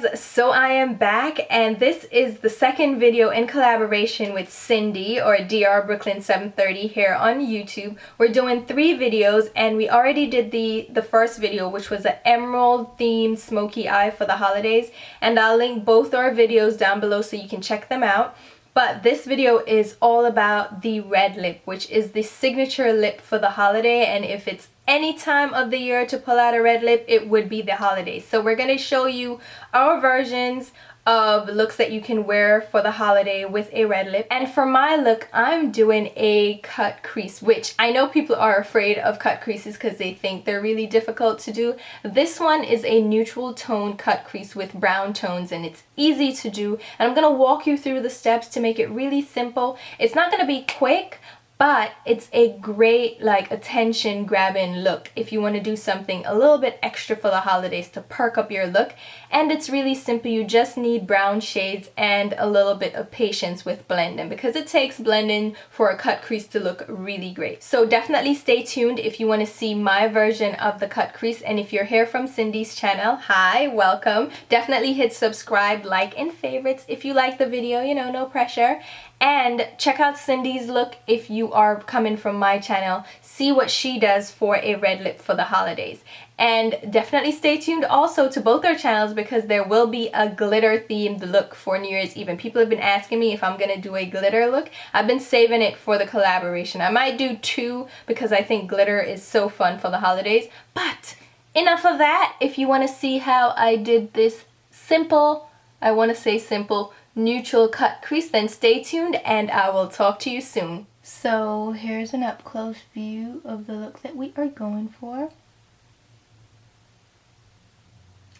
guys, so I am back and this is the second video in collaboration with Cindy or DRBrooklyn730 here on YouTube. We're doing 3 videos and we already did the first video, which was an emerald themed smoky eye for the holidays, and I'll link both our videos down below so you can check them out. But this video is all about the red lip, which is the signature lip for the holiday, and if it's any time of the year to pull out a red lip, it would be the holidays. So we're going to show you our versions of looks that you can wear for the holiday with a red lip. And for my look, I'm doing a cut crease, which I know people are afraid of cut creases because they think they're really difficult to do. This one is a neutral tone cut crease with brown tones, and it's easy to do. And I'm going to walk you through the steps to make it really simple. It's not going to be quick, but it's a great attention grabbing look if you want to do something a little bit extra for the holidays to perk up your look. And it's really simple. You just need brown shades and a little bit of patience with blending, because it takes blending for a cut crease to look really great. So definitely stay tuned if you want to see my version of the cut crease. And if you're here from Cindy's channel, hi, welcome. Definitely hit subscribe, like, and favorites if you like the video, you know, no pressure. And check out Cindy's look if you are coming from my channel. See what she does for a red lip for the holidays. And definitely stay tuned also to both our channels, because there will be a glitter themed look for New Year's Eve. And people have been asking me if I'm going to do a glitter look. I've been saving it for the collaboration. I might do 2 because I think glitter is so fun for the holidays. But enough of that. If you want to see how I did this simple, I want to say simple, neutral cut crease, then stay tuned and I will talk to you soon. So here's an up close view of the look that we are going for.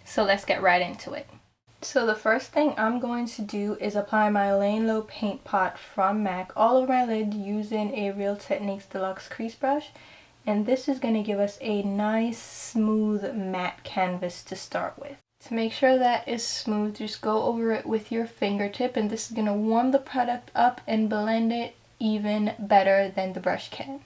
So let's get right into it. So the first thing I'm going to do is apply my Lane Low paint pot from MAC all over my lid using a Real Techniques Deluxe crease brush. And this is going to give us a nice smooth matte canvas to start with. To make sure that is smooth, just go over it with your fingertip, and this is going to warm the product up and blend it even better than the brush can.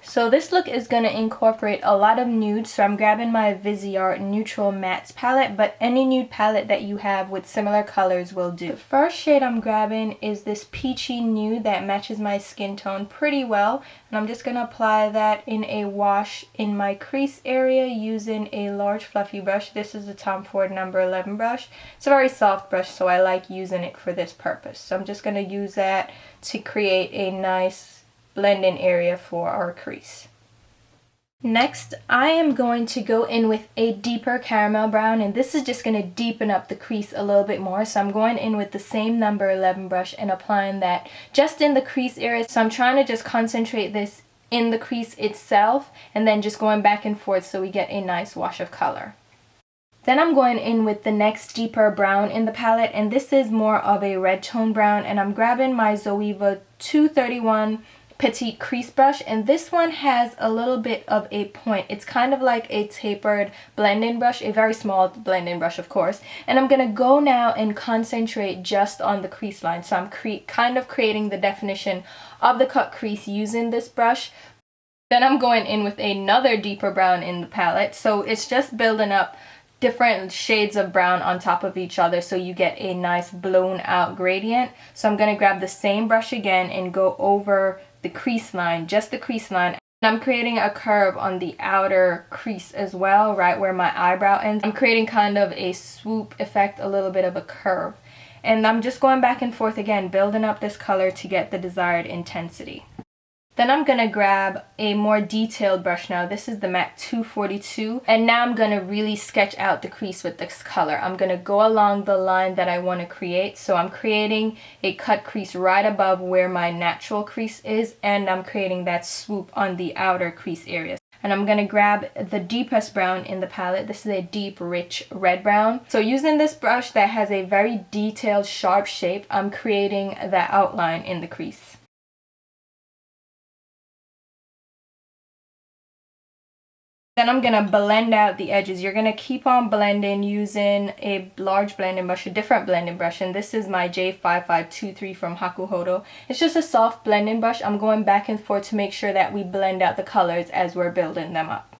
So this look is going to incorporate a lot of nudes, so I'm grabbing my Viseart Neutral Mattes palette, but any nude palette that you have with similar colors will do. The first shade I'm grabbing is this peachy nude that matches my skin tone pretty well, and I'm just going to apply that in a wash in my crease area using a large fluffy brush. This is the Tom Ford number 11 brush. It's a very soft brush, so I like using it for this purpose. So I'm just going to use that to create a nice blending area for our crease. Next, I am going to go in with a deeper caramel brown, and this is just going to deepen up the crease a little bit more. So I'm going in with the same number 11 brush and applying that just in the crease area. So I'm trying to just concentrate this in the crease itself and then just going back and forth so we get a nice wash of color. Then I'm going in with the next deeper brown in the palette, and this is more of a red tone brown, and I'm grabbing my Zoeva 231 Petite crease brush, and this one has a little bit of a point. It's kind of like a tapered blending brush, a very small blending brush of course, and I'm gonna go now and concentrate just on the crease line. So I'm kind of creating the definition of the cut crease using this brush. Then I'm going in with another deeper brown in the palette, so it's just building up different shades of brown on top of each other so you get a nice blown out gradient. So I'm going to grab the same brush again and go over the crease line, just the crease line. And I'm creating a curve on the outer crease as well, right where my eyebrow ends. I'm creating kind of a swoop effect, a little bit of a curve. And I'm just going back and forth again, building up this color to get the desired intensity. Then I'm going to grab a more detailed brush now. This is the MAC 242. And now I'm going to really sketch out the crease with this color. I'm going to go along the line that I want to create. So I'm creating a cut crease right above where my natural crease is. And I'm creating that swoop on the outer crease area. And I'm going to grab the deepest brown in the palette. This is a deep, rich red brown. So using this brush that has a very detailed, sharp shape, I'm creating that outline in the crease. Then I'm going to blend out the edges. You're going to keep on blending using a large blending brush, a different blending brush, and this is my J5523 from Hakuhodo. It's just a soft blending brush. I'm going back and forth to make sure that we blend out the colors as we're building them up.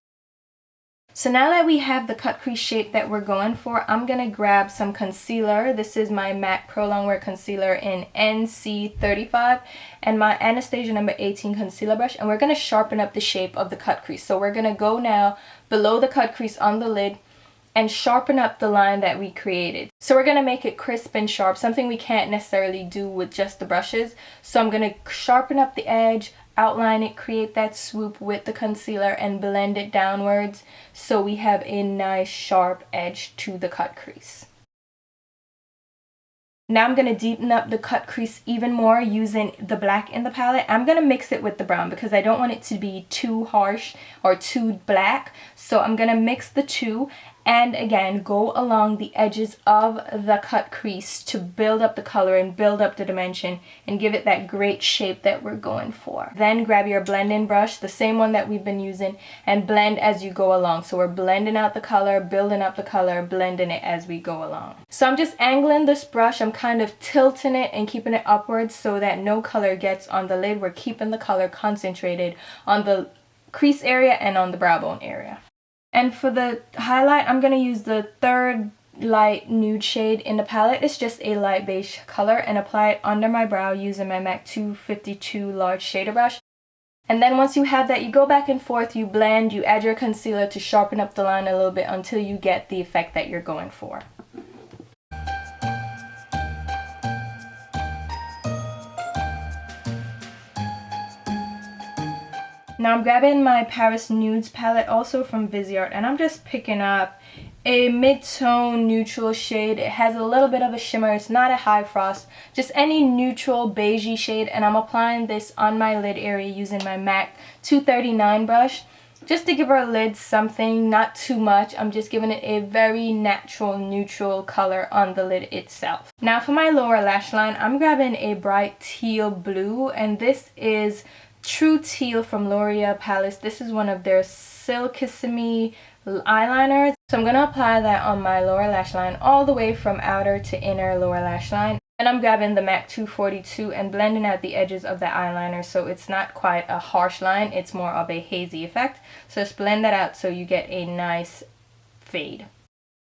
So now that we have the cut crease shape that we're going for, I'm going to grab some concealer. This is my MAC Pro Longwear Concealer in NC35 and my Anastasia number 18 concealer brush, and we're going to sharpen up the shape of the cut crease. So we're going to go now below the cut crease on the lid and sharpen up the line that we created. So we're going to make it crisp and sharp, something we can't necessarily do with just the brushes. So I'm going to sharpen up the edge, outline it, create that swoop with the concealer, and blend it downwards so we have a nice sharp edge to the cut crease. Now I'm going to deepen up the cut crease even more using the black in the palette. I'm going to mix it with the brown because I don't want it to be too harsh or too black. So I'm going to mix the two, and again go along the edges of the cut crease to build up the color and build up the dimension and give it that great shape that we're going for. Then grab your blending brush, the same one that we've been using, and blend as you go along. So we're blending out the color, building up the color, blending it as we go along. So I'm just angling this brush, I'm kind of tilting it and keeping it upwards so that no color gets on the lid. We're keeping the color concentrated on the crease area and on the brow bone area. And for the highlight, I'm going to use the third light nude shade in the palette. It's just a light beige color, and apply it under my brow using my MAC 252 large shader brush. And then once you have that, you go back and forth, you blend, you add your concealer to sharpen up the line a little bit until you get the effect that you're going for. Now I'm grabbing my Paris Nudes palette, also from Viseart, and I'm just picking up a mid-tone neutral shade. It has a little bit of a shimmer. It's not a high frost, just any neutral beigey shade, and I'm applying this on my lid area using my MAC 239 brush just to give our lid something, not too much. I'm just giving it a very natural neutral color on the lid itself. Now for my lower lash line, I'm grabbing a bright teal blue, and this is True Teal from L'Oreal Paris. This is one of their Silkissime eyeliners. So I'm going to apply that on my lower lash line all the way from outer to inner lower lash line. And I'm grabbing the MAC 242 and blending out the edges of the eyeliner so it's not quite a harsh line, it's more of a hazy effect. So just blend that out so you get a nice fade.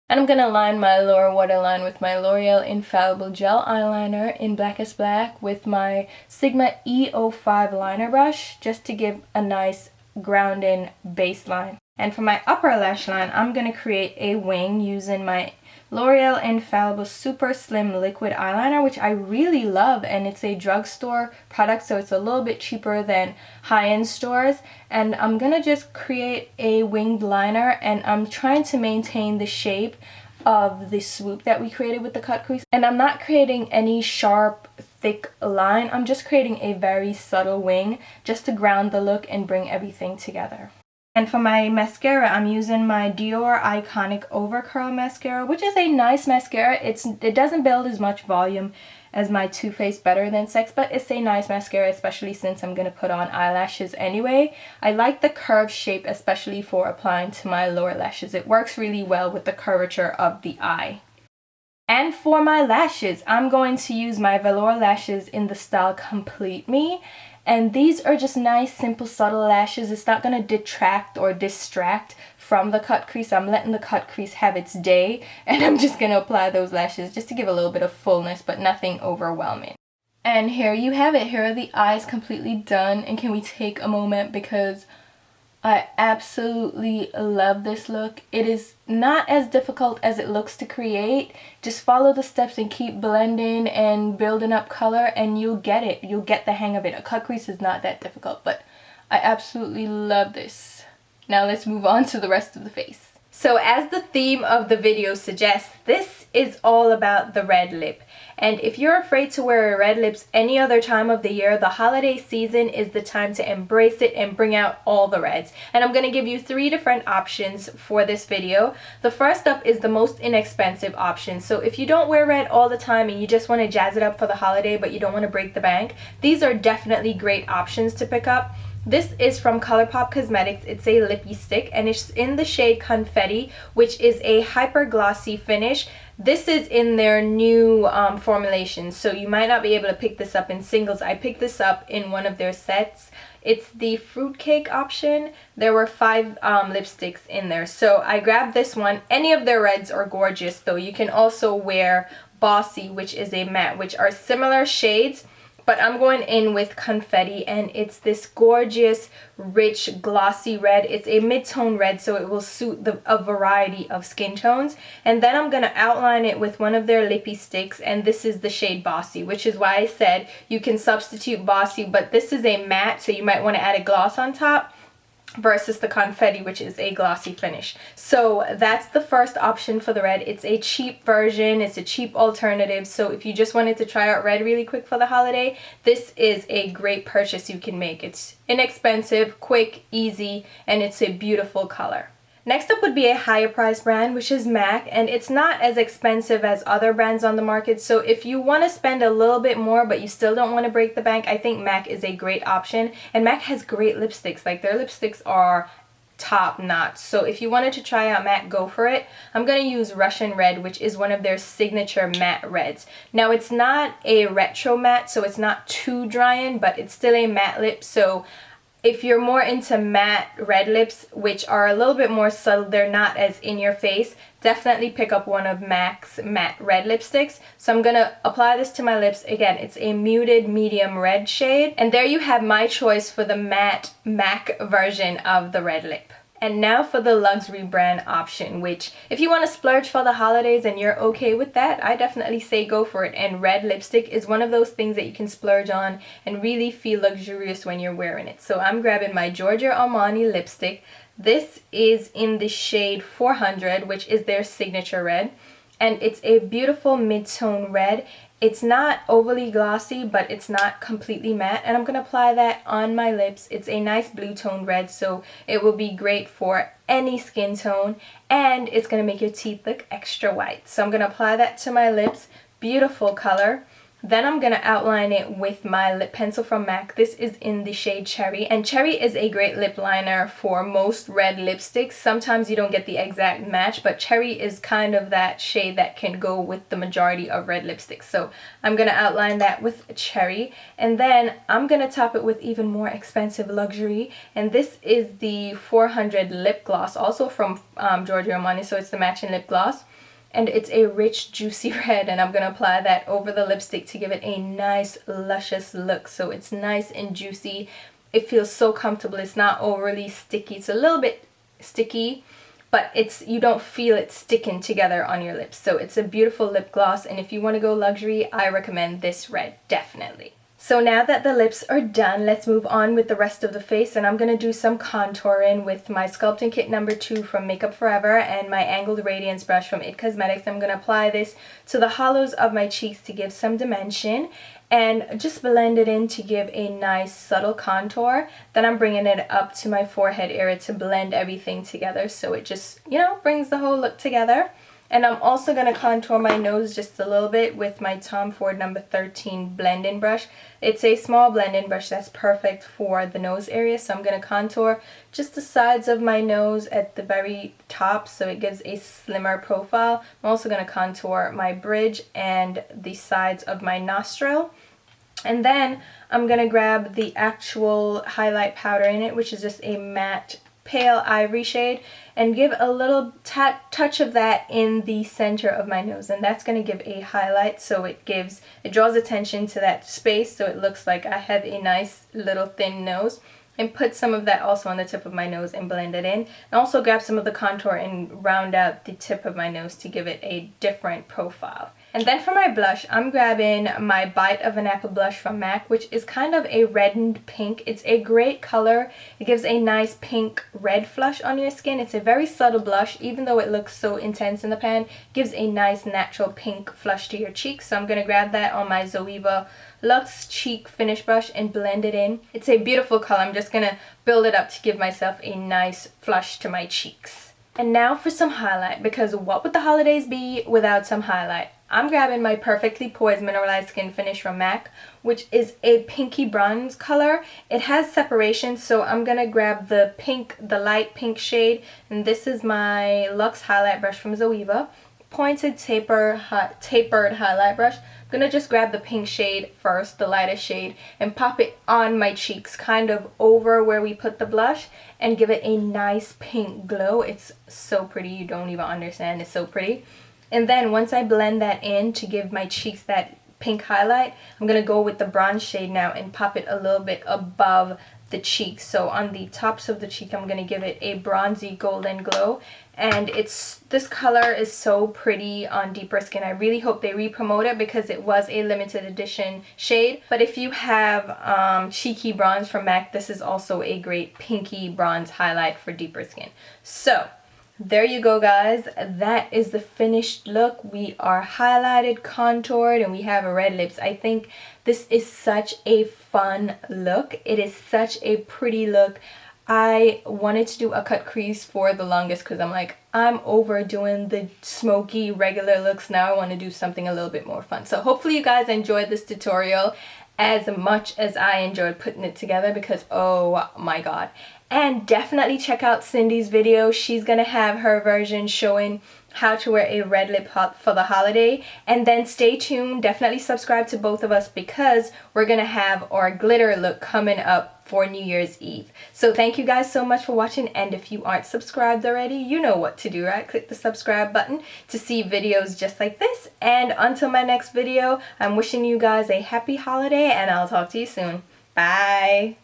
And I'm going to line my lower waterline with my L'Oreal Infallible Gel Eyeliner in Blackest Black with my Sigma E05 liner brush just to give a nice grounding baseline. And for my upper lash line, I'm going to create a wing using my L'Oreal Infallible Super Slim Liquid Eyeliner, which I really love, and it's a drugstore product, so it's a little bit cheaper than high-end stores. And I'm going to just create a winged liner, and I'm trying to maintain the shape of the swoop that we created with the cut crease. And I'm not creating any sharp, thick line. I'm just creating a very subtle wing just to ground the look and bring everything together. And for my mascara, I'm using my Dior Iconic Overcurl Mascara, which is a nice mascara. It doesn't build as much volume as my Too Faced Better Than Sex, but it's a nice mascara, especially since I'm going to put on eyelashes anyway. I like the curved shape, especially for applying to my lower lashes. It works really well with the curvature of the eye. And for my lashes, I'm going to use my Velour lashes in the style Complete Me. And these are just nice, simple, subtle lashes. It's not going to detract or distract from the cut crease. I'm letting the cut crease have its day, and I'm just going to apply those lashes just to give a little bit of fullness, but nothing overwhelming. And here you have it. Here are the eyes completely done. And can we take a moment, because I absolutely love this look. It is not as difficult as it looks to create. Just follow the steps and keep blending and building up color, and you'll get it. You'll get the hang of it. A cut crease is not that difficult, but I absolutely love this. Now let's move on to the rest of the face. So as the theme of the video suggests, this is all about the red lip. And if you're afraid to wear red lips any other time of the year, the holiday season is the time to embrace it and bring out all the reds. And I'm going to give you 3 different options for this video. The first up is the most inexpensive option. So if you don't wear red all the time and you just want to jazz it up for the holiday but you don't want to break the bank, these are definitely great options to pick up. This is from ColourPop Cosmetics. It's a lippy stick, and it's in the shade Confetti, which is a hyper glossy finish. This is in their new formulation, so you might not be able to pick this up in singles. I picked this up in one of their sets. It's the fruitcake option. There were 5 lipsticks in there, so I grabbed this one. Any of their reds are gorgeous though. You can also wear Bossy, which is a matte, which are similar shades, but I'm going in with Confetti, and it's this gorgeous, rich, glossy red. It's a mid-tone red, so it will suit a variety of skin tones. And then I'm going to outline it with one of their lippy sticks, and this is the shade Bossy, which is why I said you can substitute Bossy, but this is a matte, so you might want to add a gloss on top, versus the Confetti, which is a glossy finish. So that's the first option for the red. It's a cheap version, it's a cheap alternative, so if you just wanted to try out red really quick for the holiday, this is a great purchase you can make. It's inexpensive, quick, easy, and it's a beautiful color. Next up would be a higher price brand, which is MAC, and it's not as expensive as other brands on the market, so if you want to spend a little bit more but you still don't want to break the bank, I think MAC is a great option. And MAC has great lipsticks. Like, their lipsticks are top notch, so if you wanted to try out MAC, go for it. I'm going to use Russian Red, which is one of their signature matte reds. Now, it's not a retro matte, so it's not too drying, but it's still a matte lip, so if you're more into matte red lips, which are a little bit more subtle, they're not as in your face, definitely pick up one of MAC's matte red lipsticks. So I'm going to apply this to my lips. Again, it's a muted medium red shade. And there you have my choice for the matte MAC version of the red lip. And now for the luxury brand option, which if you want to splurge for the holidays and you're okay with that, I definitely say go for it. And red lipstick is one of those things that you can splurge on and really feel luxurious when you're wearing it. So I'm grabbing my Giorgio Armani lipstick. This is in the shade 400, which is their signature red. And it's a beautiful mid-tone red. It's not overly glossy, but it's not completely matte, and I'm going to apply that on my lips. It's a nice blue tone red, so it will be great for any skin tone, and it's going to make your teeth look extra white. So I'm going to apply that to my lips. Beautiful color. Then I'm going to outline it with my lip pencil from MAC. This is in the shade Cherry, and Cherry is a great lip liner for most red lipsticks. Sometimes you don't get the exact match, but Cherry is kind of that shade that can go with the majority of red lipsticks. So I'm going to outline that with Cherry, and then I'm going to top it with even more expensive luxury, and this is the 400 lip gloss, also from Giorgio Armani, so it's the matching lip gloss. And it's a rich, juicy red, and I'm going to apply that over the lipstick to give it a nice, luscious look. So it's nice and juicy. It feels so comfortable. It's not overly sticky. It's a little bit sticky, but you don't feel it sticking together on your lips. So it's a beautiful lip gloss, and if you want to go luxury, I recommend this red, definitely. So now that the lips are done, let's move on with the rest of the face, and I'm going to do some contouring with my Sculpting Kit number 2 from Makeup Forever and my Angled Radiance brush from IT Cosmetics. I'm going to apply this to the hollows of my cheeks to give some dimension and just blend it in to give a nice subtle contour. Then I'm bringing it up to my forehead area to blend everything together so it just, you know, brings the whole look together. And I'm also going to contour my nose just a little bit with my Tom Ford number 13 blending brush. It's a small blending brush that's perfect for the nose area, so I'm going to contour just the sides of my nose at the very top so it gives a slimmer profile. I'm also going to contour my bridge and the sides of my nostril. And then I'm going to grab the actual highlight powder in it, which is just a matte pale ivory shade, and give a little touch of that in the center of my nose, and that's going to give a highlight, so it draws attention to that space so it looks like I have a nice little thin nose. And put some of that also on the tip of my nose and blend it in. And also grab some of the contour and round out the tip of my nose to give it a different profile. And then for my blush, I'm grabbing my Bite of an Apple blush from MAC, which is kind of a reddened pink. It's a great color. It gives a nice pink red flush on your skin. It's a very subtle blush, even though it looks so intense in the pan. It gives a nice natural pink flush to your cheeks. So I'm going to grab that on my Zoeva Luxe Cheek Finish Brush and blend it in. It's a beautiful color. I'm just going to build it up to give myself a nice flush to my cheeks. And now for some highlight, because what would the holidays be without some highlight? I'm grabbing my Perfectly Poised Mineralized Skin Finish from MAC, which is a pinky bronze color. It has separation, so I'm going to grab the light pink shade, and this is my Luxe Highlight Brush from Zoeva. pointed tapered highlight brush. I'm gonna just grab the pink shade first, the lightest shade, and pop it on my cheeks, kind of over where we put the blush, and give it a nice pink glow. It's so pretty, you don't even understand, it's so pretty. And then once I blend that in to give my cheeks that pink highlight, I'm gonna go with the bronze shade now and pop it a little bit above the cheeks. So on the tops of the cheek, I'm gonna give it a bronzy golden glow. And this color is so pretty on deeper skin. I really hope they re-promote it because it was a limited edition shade. But if you have Cheeky Bronze from MAC, this is also a great pinky bronze highlight for deeper skin. So there you go, guys. That is the finished look. We are highlighted, contoured, and we have red lips. I think this is such a fun look. It is such a pretty look. I wanted to do a cut crease for the longest because I'm like, I'm overdoing the smoky regular looks now. I want to do something a little bit more fun. So hopefully you guys enjoyed this tutorial as much as I enjoyed putting it together because oh my god. And definitely check out Cindy's video. She's gonna have her version showing how to wear a red lip for the holiday. And then stay tuned, definitely subscribe to both of us because we're gonna have our glitter look coming up for New Year's Eve. So thank you guys so much for watching, and if you aren't subscribed already, you know what to do, right? Click the subscribe button to see videos just like this. And until my next video, I'm wishing you guys a happy holiday and I'll talk to you soon. Bye!